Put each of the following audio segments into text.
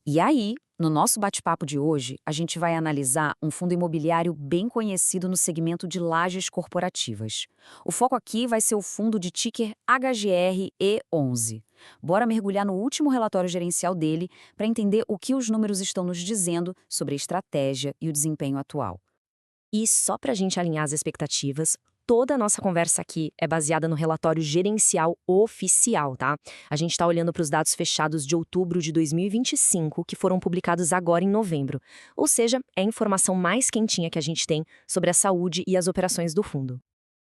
E aí, no nosso bate-papo de hoje, a gente vai analisar um fundo imobiliário bem conhecido no segmento de lajes corporativas. O foco aqui vai ser o fundo de ticker HGR-E11. Bora mergulhar no último relatório gerencial dele para entender o que os números estão nos dizendo sobre a estratégia e o desempenho atual. E só para a gente alinhar as expectativas, toda a nossa conversa aqui é baseada no relatório gerencial oficial, tá? A gente está olhando para os dados fechados de outubro de 2025, que foram publicados agora em novembro. Ou seja, é a informação mais quentinha que a gente tem sobre a saúde e as operações do fundo.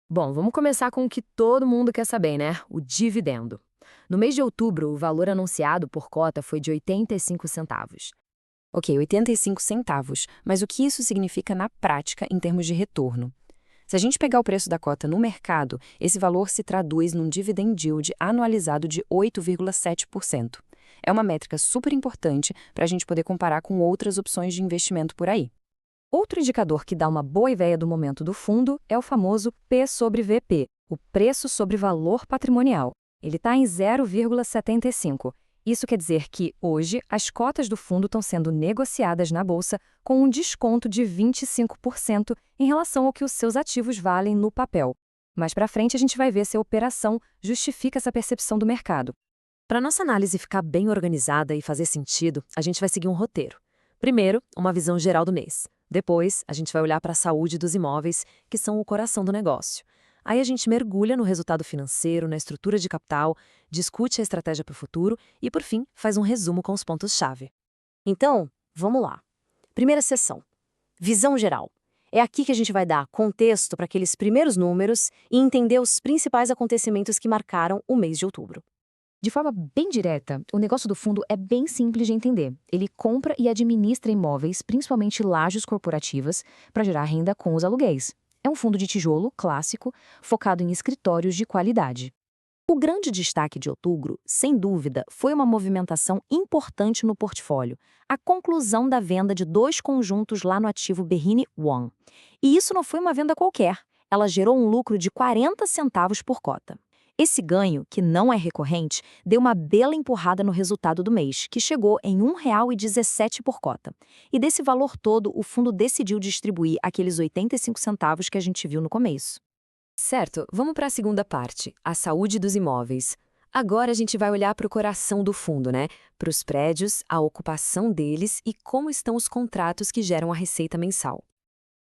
Bom, vamos começar com o que todo mundo quer saber, né? O dividendo. No mês de outubro, o valor anunciado por cota foi de 85 centavos. Ok, 85 centavos, mas o que isso significa na prática em termos de retorno? Se a gente pegar o preço da cota no mercado, esse valor se traduz num dividend yield anualizado de 8,7%. É uma métrica super importante para a gente poder comparar com outras opções de investimento por aí. Outro indicador que dá uma boa ideia do momento do fundo é o famoso P sobre VP, o preço sobre valor patrimonial. Ele está em 0,75. Isso quer dizer que, hoje, as cotas do fundo estão sendo negociadas na bolsa com um desconto de 25% em relação ao que os seus ativos valem no papel. Mais para frente, a gente vai ver se a operação justifica essa percepção do mercado. Para nossa análise ficar bem organizada e fazer sentido, a gente vai seguir um roteiro. Primeiro, uma visão geral do mês. Depois, a gente vai olhar para a saúde dos imóveis, que são o coração do negócio. Aí a gente mergulha no resultado financeiro, na estrutura de capital, discute a estratégia para o futuro e, por fim, faz um resumo com os pontos-chave. Então, vamos lá. Primeira seção. Visão geral. É aqui que a gente vai dar contexto para aqueles primeiros números e entender os principais acontecimentos que marcaram o mês de outubro. De forma bem direta, o negócio do fundo é bem simples de entender. Ele compra e administra imóveis, principalmente lajes corporativas, para gerar renda com os aluguéis. É um fundo de tijolo clássico, focado em escritórios de qualidade. O grande destaque de outubro, sem dúvida, foi uma movimentação importante no portfólio, a conclusão da venda de 2 conjuntos lá no ativo Berrini One. E isso não foi uma venda qualquer, ela gerou um lucro de 40 centavos por cota. Esse ganho, que não é recorrente, deu uma bela empurrada no resultado do mês, que chegou em R$ 1,17 por cota. E desse valor todo, o fundo decidiu distribuir aqueles 85 centavos que a gente viu no começo. Certo, vamos para a segunda parte, a saúde dos imóveis. Agora a gente vai olhar para o coração do fundo, né? Para os prédios, a ocupação deles e como estão os contratos que geram a receita mensal.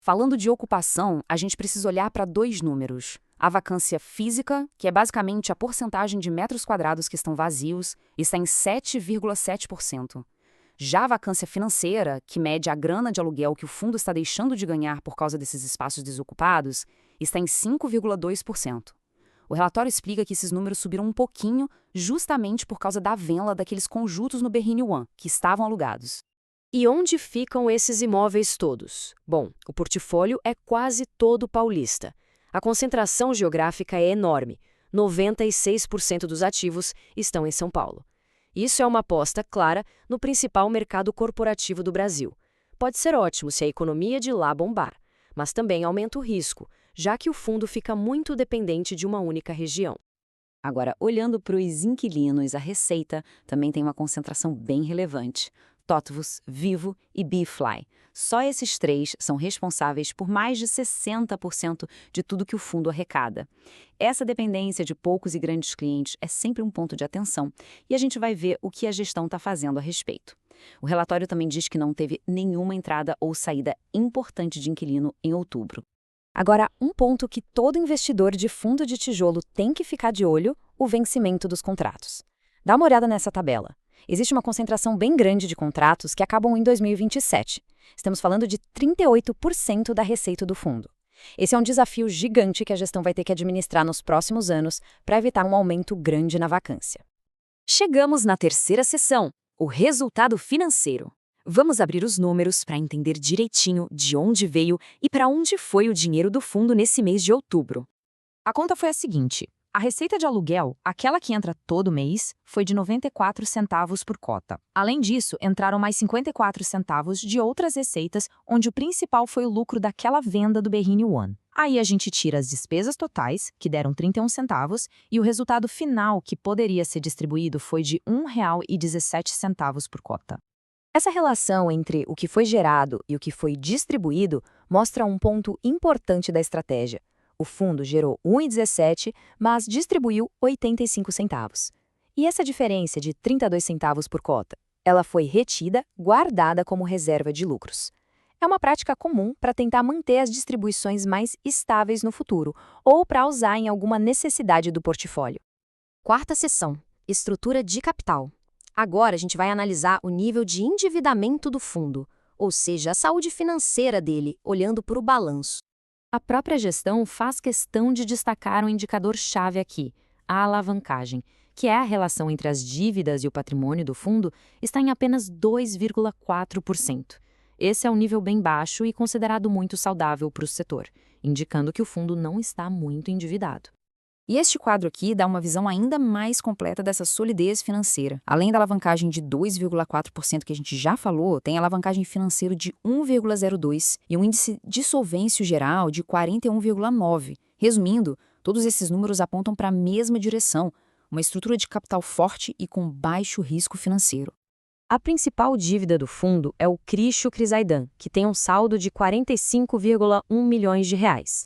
Falando de ocupação, a gente precisa olhar para dois números. A vacância física, que é basicamente a porcentagem de metros quadrados que estão vazios, está em 7,7%. Já a vacância financeira, que mede a grana de aluguel que o fundo está deixando de ganhar por causa desses espaços desocupados, está em 5,2%. O relatório explica que esses números subiram um pouquinho justamente por causa da venda daqueles conjuntos no Berrini One, que estavam alugados. E onde ficam esses imóveis todos? Bom, o portfólio é quase todo paulista. A concentração geográfica é enorme. 96% dos ativos estão em São Paulo. Isso é uma aposta clara no principal mercado corporativo do Brasil. Pode ser ótimo se a economia de lá bombar, mas também aumenta o risco, já que o fundo fica muito dependente de uma única região. Agora, olhando para os inquilinos, a receita também tem uma concentração bem relevante. TOTVS, Vivo e BeFly. Só esses três são responsáveis por mais de 60% de tudo que o fundo arrecada. Essa dependência de poucos e grandes clientes é sempre um ponto de atenção e a gente vai ver o que a gestão está fazendo a respeito. O relatório também diz que não teve nenhuma entrada ou saída importante de inquilino em outubro. Agora, um ponto que todo investidor de fundo de tijolo tem que ficar de olho, o vencimento dos contratos. Dá uma olhada nessa tabela. Existe uma concentração bem grande de contratos que acabam em 2027. Estamos falando de 38% da receita do fundo. Esse é um desafio gigante que a gestão vai ter que administrar nos próximos anos para evitar um aumento grande na vacância. Chegamos na terceira seção, o resultado financeiro. Vamos abrir os números para entender direitinho de onde veio e para onde foi o dinheiro do fundo nesse mês de outubro. A conta foi a seguinte. A receita de aluguel, aquela que entra todo mês, foi de 94 centavos por cota. Além disso, entraram mais 54 centavos de outras receitas, onde o principal foi o lucro daquela venda do Berrini One. Aí a gente tira as despesas totais, que deram 31 centavos, e o resultado final que poderia ser distribuído foi de R$ 1,17 por cota. Essa relação entre o que foi gerado e o que foi distribuído mostra um ponto importante da estratégia. O fundo gerou 1,17, mas distribuiu 85 centavos. E essa diferença de 32 centavos por cota? Ela foi retida, guardada como reserva de lucros. É uma prática comum para tentar manter as distribuições mais estáveis no futuro ou para usar em alguma necessidade do portfólio. Quarta seção: estrutura de capital. Agora a gente vai analisar o nível de endividamento do fundo, ou seja, a saúde financeira dele, olhando para o balanço. A própria gestão faz questão de destacar um indicador-chave aqui, a alavancagem, que é a relação entre as dívidas e o patrimônio do fundo, está em apenas 2,4%. Esse é um nível bem baixo e considerado muito saudável para o setor, indicando que o fundo não está muito endividado. E este quadro aqui dá uma visão ainda mais completa dessa solidez financeira. Além da alavancagem de 2,4% que a gente já falou, tem a alavancagem financeira de 1,02% e um índice de solvência geral de 41,9%. Resumindo, todos esses números apontam para a mesma direção, uma estrutura de capital forte e com baixo risco financeiro. A principal dívida do fundo é o Crixo Crisaidan, que tem um saldo de 45,1 milhões de reais.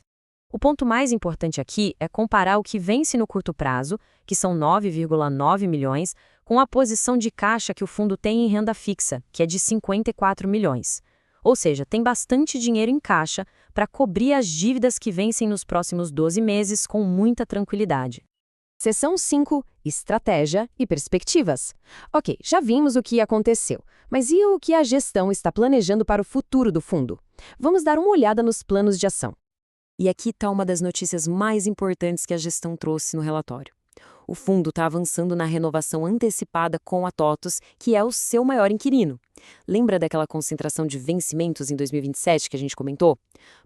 O ponto mais importante aqui é comparar o que vence no curto prazo, que são 9,9 milhões, com a posição de caixa que o fundo tem em renda fixa, que é de 54 milhões. Ou seja, tem bastante dinheiro em caixa para cobrir as dívidas que vencem nos próximos 12 meses com muita tranquilidade. Seção 5. Estratégia e perspectivas. Ok, já vimos o que aconteceu, mas e o que a gestão está planejando para o futuro do fundo? Vamos dar uma olhada nos planos de ação. E aqui está uma das notícias mais importantes que a gestão trouxe no relatório. O fundo está avançando na renovação antecipada com a TOTVS, que é o seu maior inquilino. Lembra daquela concentração de vencimentos em 2027 que a gente comentou?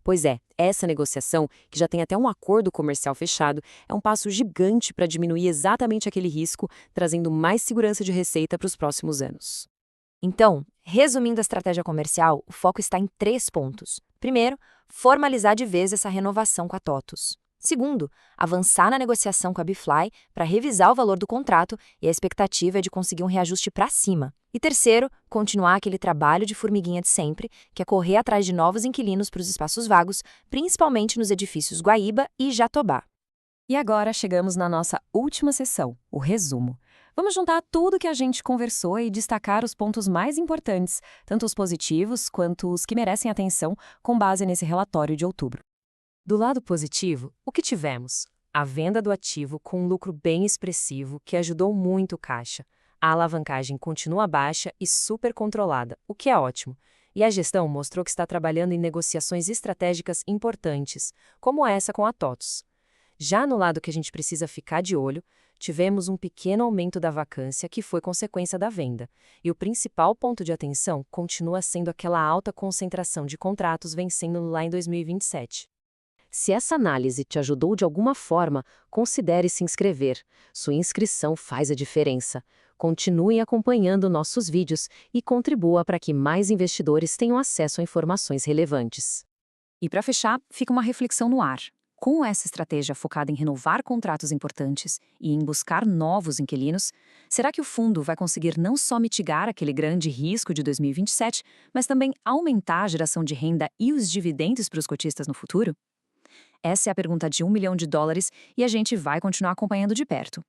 Pois é, essa negociação, que já tem até um acordo comercial fechado, é um passo gigante para diminuir exatamente aquele risco, trazendo mais segurança de receita para os próximos anos. Então, resumindo a estratégia comercial, o foco está em 3 pontos. Primeiro, formalizar de vez essa renovação com a TOTVS. Segundo, avançar na negociação com a Bfly para revisar o valor do contrato e a expectativa é de conseguir um reajuste para cima. E terceiro, continuar aquele trabalho de formiguinha de sempre, que é correr atrás de novos inquilinos para os espaços vagos, principalmente nos edifícios Guaíba e Jatobá. E agora chegamos na nossa última sessão, o resumo. Vamos juntar tudo que a gente conversou e destacar os pontos mais importantes, tanto os positivos quanto os que merecem atenção, com base nesse relatório de outubro. Do lado positivo, o que tivemos? A venda do ativo com um lucro bem expressivo, que ajudou muito o caixa. A alavancagem continua baixa e super controlada, o que é ótimo. E a gestão mostrou que está trabalhando em negociações estratégicas importantes, como essa com a TOTVS. Já no lado que a gente precisa ficar de olho, tivemos um pequeno aumento da vacância que foi consequência da venda. E o principal ponto de atenção continua sendo aquela alta concentração de contratos vencendo lá em 2027. Se essa análise te ajudou de alguma forma, considere se inscrever. Sua inscrição faz a diferença. Continue acompanhando nossos vídeos e contribua para que mais investidores tenham acesso a informações relevantes. E para fechar, fica uma reflexão no ar. Com essa estratégia focada em renovar contratos importantes e em buscar novos inquilinos, será que o fundo vai conseguir não só mitigar aquele grande risco de 2027, mas também aumentar a geração de renda e os dividendos para os cotistas no futuro? Essa é a pergunta de $1 milhão e a gente vai continuar acompanhando de perto.